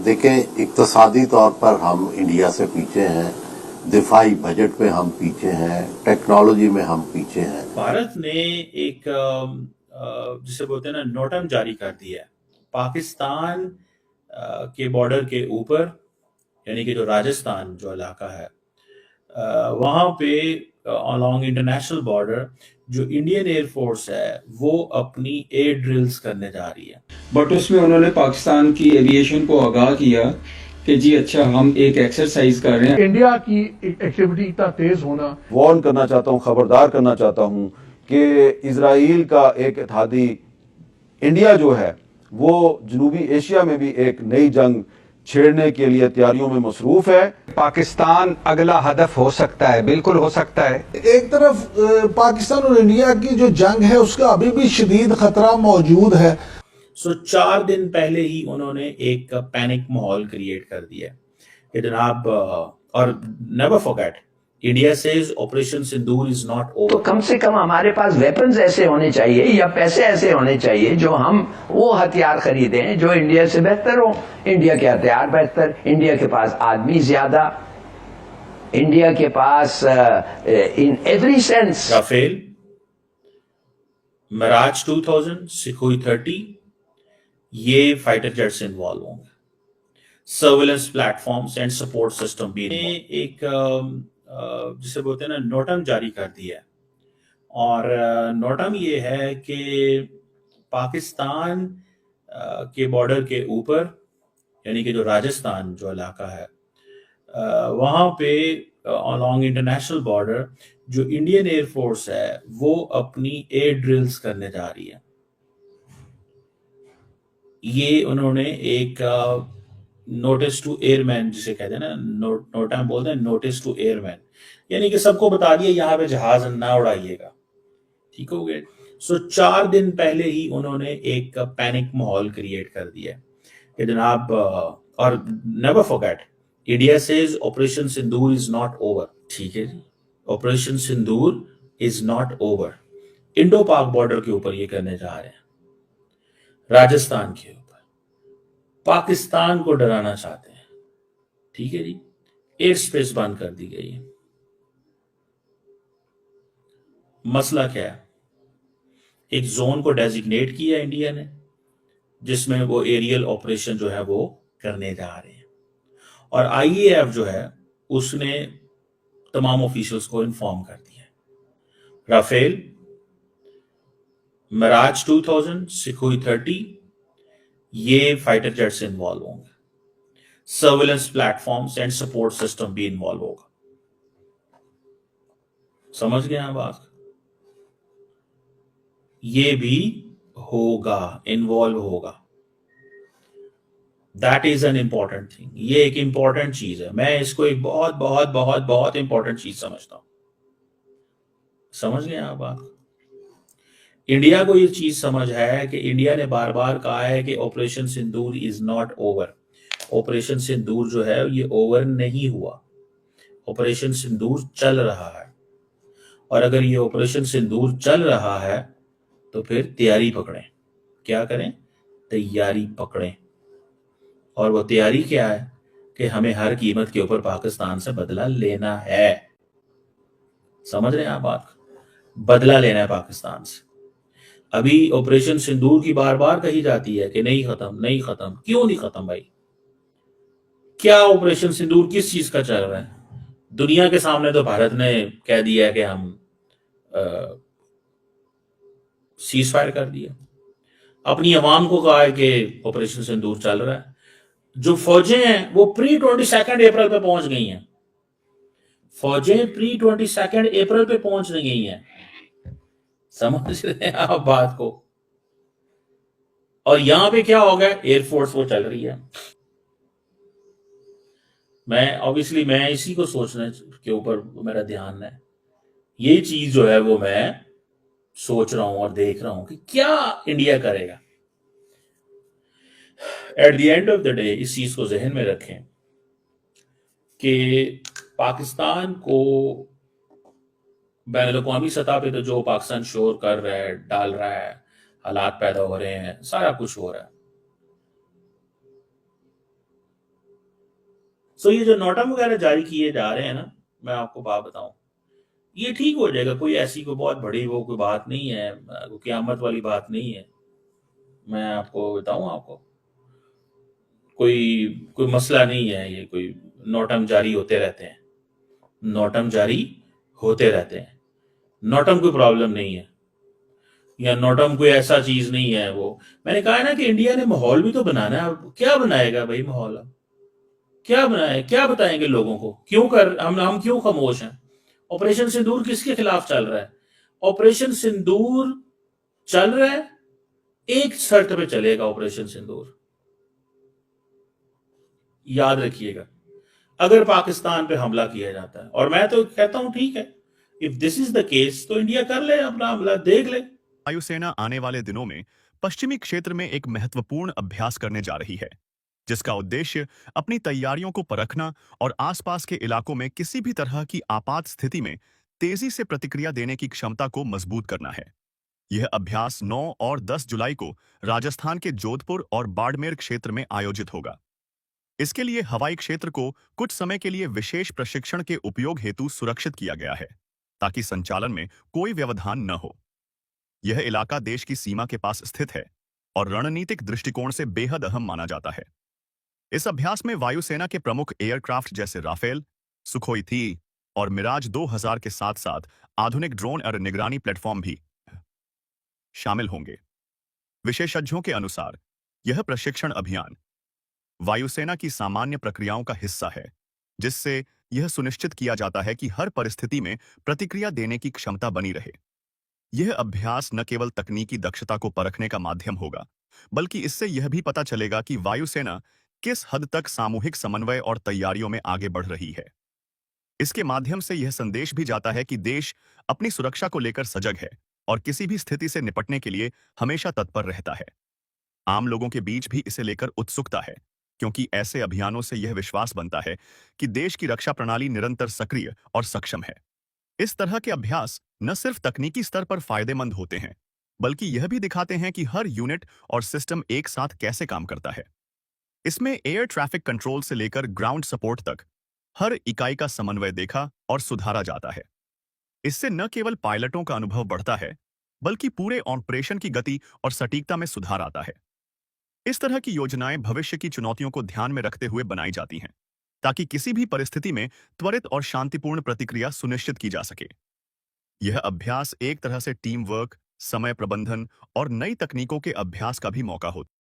देखें, इक्तसादी तौर पर हम इंडिया से पीछे हैं, दिफाई बजट में हम पीछे हैं, टेक्नोलॉजी में हम पीछे हैं। भारत ने एक जिसे बोलते हैं ना नोटम जारी कर दिया है पाकिस्तान के बॉर्डर के ऊपर, यानी कि जो राजस्थान जो इलाका है वहां पे अलोंग इंटरनेशनल बॉर्डर जो इंडियन एयरफोर्स है वो अपनी एयर ड्रिल्स करने जा रही है। बट उसमें उन्होंने पाकिस्तान की एविएशन को आगाह किया कि जी अच्छा हम एक एक्सरसाइज कर रहे हैं। इंडिया की एक्टिविटी इतना तेज होना, वार्न करना चाहता हूं, खबरदार करना चाहता हूं कि इजराइल का एक इत्तेहादी इंडिया जो है वो जनूबी एशिया में भी एक नई जंग छेड़ने के लिए तैयारियों में मसरूफ है। पाकिस्तान अगला हदफ हो सकता है, बिल्कुल हो सकता है। एक तरफ पाकिस्तान और इंडिया की जो जंग है उसका अभी भी शदीद खतरा मौजूद है। सो 4 दिन पहले ही उन्होंने एक पैनिक माहौल क्रिएट कर दिया कि जनाब, और never forget India says operation Sindoor is not तो ओवर। कम से कम हमारे पास वेपन्स ऐसे होने चाहिए या पैसे ऐसे होने चाहिए जो हम वो हथियार खरीदें जो इंडिया से बेहतर हो। इंडिया के हथियार बेहतर, इंडिया के पास आदमी ज्यादा, इंडिया के पास in every sense. Rafale, Mirage 2000, Sukhoi 30, ये फाइटर जेट से इन्वॉल्व होंगे। Surveillance platforms and support system भी एक जिसे बोलते हैं ना नोटम जारी कर दिया है, और नोटम ये है कि पाकिस्तान के बॉर्डर के ऊपर, यानी कि जो राजस्थान जो इलाका है वहां पे अलोंग इंटरनेशनल बॉर्डर जो इंडियन एयरफोर्स है वो अपनी एयर ड्रिल्स करने जा रही है। ये उन्होंने एक नोटिस टू एयरमैन जिसे कहते हैं ना, नोटम बोलते हैं नोटिस टू एयरमैन, यानी कि सबको बता दिया यहाँ पे जहाज ना उड़ाइएगा। ठीक हो गए। सो 4 दिन पहले ही उन्होंने एक पैनिक माहौल क्रिएट कर दिया कि जनाब, और never forget India says operation Sindoor is not over. ठीक है जी, operation Sindoor is not over. Indo Pak border के ऊपर ये करने जा रहे हैं, राजस्थान के ऊपर पाकिस्तान को डराना चाहते हैं। ठीक है जी, एयर स्पेस बंद कर दी गई है। मसला क्या है, एक जोन को डेजिग्नेट किया इंडिया ने जिसमें वो एरियल ऑपरेशन जो है वो करने जा रहे हैं, और आईएएफ जो है उसने तमाम ऑफिशियल्स को इन्फॉर्म कर दिया है। राफेल, मिराज 2000, सुखोई 30, ये फाइटर जेट से इन्वॉल्व होंगे। Surveillance platforms and support system भी इन्वॉल्व होगा। समझ गए आप बात? ये भी होगा, इन्वॉल्व होगा। That is an important thing. ये एक इंपॉर्टेंट चीज है, मैं इसको एक बहुत बहुत बहुत बहुत इंपॉर्टेंट चीज समझता हूं। समझ गए आप बात? इंडिया को ये चीज समझ है कि इंडिया ने बार बार कहा है कि operation Sindoor is not over. Operation Sindoor जो है ये ओवर नहीं हुआ, ऑपरेशन सिंदूर चल रहा है, और अगर ये ऑपरेशन सिंदूर चल रहा है तो फिर तैयारी पकड़ें। क्या करें? तैयारी पकड़ें। और वो तैयारी क्या है कि हमें हर कीमत के ऊपर पाकिस्तान से बदला लेना है। समझ रहे हैं आप बात? बदला लेना है पाकिस्तान से। अभी ऑपरेशन सिंदूर की बार बार कही जाती है कि नहीं खत्म, नहीं खत्म। क्यों नहीं खत्म भाई? क्या ऑपरेशन सिंदूर किस चीज का चल रहा है? दुनिया के सामने तो भारत ने कह दिया है कि हम सीज फायर कर दिया, अपनी अवाम को कहा है कि ऑपरेशन सिंदूर चल रहा है। जो फौजें हैं वो प्री 22 अप्रैल पे पहुंच गई हैं। फौजें प्री 22 अप्रैल पे पहुंच गई हैं। समझ रहे हैं आप बात को? और यहां पे क्या हो गया, एयरफोर्स वो चल रही है। मैं इसी को सोचने के ऊपर मेरा ध्यान है। ये चीज जो है वो मैं सोच रहा हूं और देख रहा हूं कि क्या इंडिया करेगा। At the end of the day इस चीज को जहन में रखें कि पाकिस्तान को बैनुल-अक़वामी सतह पे तो जो पाकिस्तान शोर कर रहा है, डाल रहा है, हालात पैदा हो रहे हैं, सारा कुछ हो रहा है, सो ये जो नोटम वगैरह जारी किए जा रहे हैं ना, मैं आपको बात बताऊं, ये ठीक हो जाएगा। कोई ऐसी कोई बहुत बड़ी वो कोई बात नहीं है, कोई क़यामत वाली बात नहीं है। मैं आपको बताऊं, आपको कोई कोई मसला नहीं है। ये कोई नोटम जारी होते रहते हैं, नोटम जारी होते रहते हैं, नोटम कोई प्रॉब्लम नहीं है, या नोटम कोई ऐसा चीज नहीं है। वो मैंने कहा है ना कि इंडिया ने माहौल भी तो बनाना है। अब क्या बनाएगा भाई माहौल? अब क्या बनाए, क्या बताएंगे लोगों को? क्यों कर हम क्यों खामोश हैं? ऑपरेशन सिंदूर किसके खिलाफ चल रहा है? ऑपरेशन सिंदूर चल रहा है, एक शर्त पे चलेगा ऑपरेशन सिंदूर, याद रखिएगा। अगर पाकिस्तान पे हमला किया जाता है, और मैं तो कहता हूं ठीक है, if this is the case, तो इंडिया कर ले अपना हमला, देख ले। वायुसेना आने वाले दिनों में पश्चिमी क्षेत्र में एक महत्वपूर्ण अभ्यास करने जा रही है, जिसका उद्देश्य अपनी तैयारियों को परखना और आसपास के इलाकों में किसी भी तरह की आपात स्थिति में तेजी से प्रतिक्रिया देने की क्षमता को मजबूत करना है। यह अभ्यास 9 और 10 जुलाई को राजस्थान के जोधपुर और बाड़मेर क्षेत्र में आयोजित होगा। इसके लिए हवाई क्षेत्र को कुछ समय के लिए विशेष प्रशिक्षण के उपयोग हेतु सुरक्षित किया गया है, ताकि संचालन में कोई व्यवधान न हो। यह इलाका देश की सीमा के पास स्थित है और रणनीतिक दृष्टिकोण से बेहद अहम माना जाता है। इस अभ्यास में वायुसेना के प्रमुख एयरक्राफ्ट जैसे राफेल, सुखोई 30 और मिराज 2000 के साथ साथ आधुनिक ड्रोन और निगरानी प्लेटफॉर्म भी शामिल होंगे। विशेषज्ञों के अनुसार यह प्रशिक्षण अभियान वायुसेना की सामान्य प्रक्रियाओं का हिस्सा है, जिससे यह सुनिश्चित किया जाता है कि हर परिस्थिति में प्रतिक्रिया देने की क्षमता बनी रहे। यह अभ्यास न केवल तकनीकी दक्षता को परखने का माध्यम होगा, बल्कि इससे यह भी पता चलेगा कि वायुसेना किस हद तक सामूहिक समन्वय और तैयारियों में आगे बढ़ रही है। इसके माध्यम से यह संदेश भी जाता है कि देश अपनी सुरक्षा को लेकर सजग है और किसी भी स्थिति से निपटने के लिए हमेशा तत्पर रहता है। आम लोगों के बीच भी इसे लेकर उत्सुकता है, क्योंकि ऐसे अभियानों से यह विश्वास बनता है कि देश की रक्षा प्रणाली निरंतर सक्रिय और सक्षम है। इस तरह के अभ्यास न सिर्फ तकनीकी स्तर पर फायदेमंद होते हैं, बल्कि यह भी दिखाते हैं कि हर यूनिट और सिस्टम एक साथ कैसे काम करता है। इसमें एयर ट्रैफिक कंट्रोल से लेकर ग्राउंड सपोर्ट तक हर इकाई का समन्वय देखा और सुधारा जाता है। इससे न केवल पायलटों का अनुभव बढ़ता है, बल्कि पूरे ऑपरेशन की गति और सटीकता में सुधार आता है। इस तरह की योजनाएं भविष्य की चुनौतियों को ध्यान में रखते हुए बनाई जाती हैं, ताकि किसी भी परिस्थिति में त्वरित और शांतिपूर्ण प्रतिक्रिया सुनिश्चित की जा सके। यह अभ्यास एक तरह से टीम वर्क, समय प्रबंधन और नई तकनीकों के अभ्यास का भी मौका होता है।